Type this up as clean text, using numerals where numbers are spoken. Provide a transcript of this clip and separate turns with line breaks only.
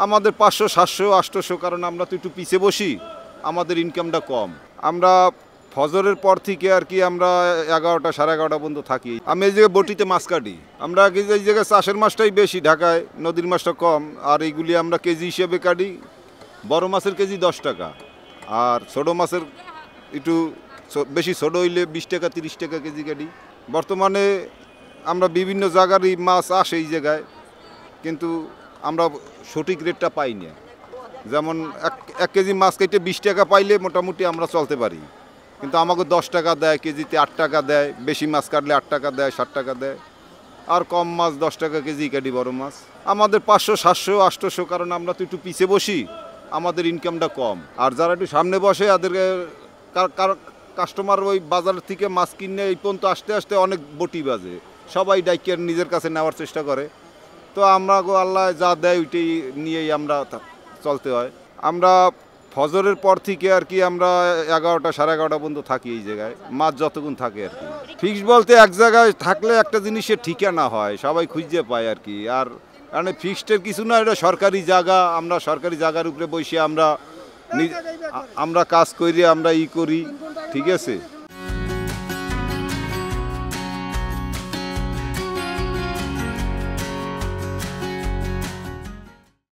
আমাদের 500 700 800, কারণ আমরা তো একটু পিছে বসি, আমাদের ইনকামটা কম। আমরা ফজরের পর থেকে আর কি আমরা 11টা 11:30 পর্যন্ত থাকি। আমি এই জায়গায় বটিতে মাছ কাটি। আমরা এই জায়গায় চাষের মাছটাই বেশি, ঢাকায় নদীর মাছটা কম, আর এইগুলি আমরা কেজি হিসেবে কাটি। বড় মাছের কেজি 10 টাকা, আর ছোটো মাছের একটু বেশি ছোটো হইলে 20 টাকা 30 টাকা কেজি কাটি। বর্তমানে আমরা বিভিন্ন জায়গারই মাছ আসে এই জায়গায়, কিন্তু আমরা সঠিক রেটটা পাই না। যেমন এক কেজি মাছ কেটে 20 টাকা পাইলে মোটামুটি আমরা চলতে পারি, কিন্তু আমাকে 10 টাকা দেয়, কেজিতে 8 টাকা দেয়। বেশি মাছ কাটলে 8 টাকা দেয়, 60 টাকা দেয়। আর কম মাছ 10 টাকা কেজি কাটি বড় মাছ। আমাদের 500 700 800, কারণ আমরা তো একটু পিছে বসি, আমাদের ইনকামটা কম। আর যারা একটু সামনে বসে তাদেরকে কাস্টমার ওই বাজার থেকে মাছ কিনে এই পর্যন্ত আসতে আসতে অনেক বটি বাজে, সবাই ডাইকের নিজের কাছে নেওয়ার চেষ্টা করে। তো আমরা আল্লাহ যা দেয় ওইটাই নিয়েই আমরা চলতে হয়। আমরা ফজরের পর থেকে আর কি আমরা 11টা 11:30 পর্যন্ত থাকি এই জায়গায়, মাছ যতক্ষণ থাকে আর কি। ফিক্সড বলতে এক জায়গায় থাকলে একটা জিনিসের ঠিকানা হয়, সবাই খুঁজে পায় আর কি। আর কারণ ফিক্সডের কিছু না, এটা সরকারি জায়গা, আমরা সরকারি জায়গার উপরে বসে আমরা কাজ করি, আমরা করি, ঠিক আছে।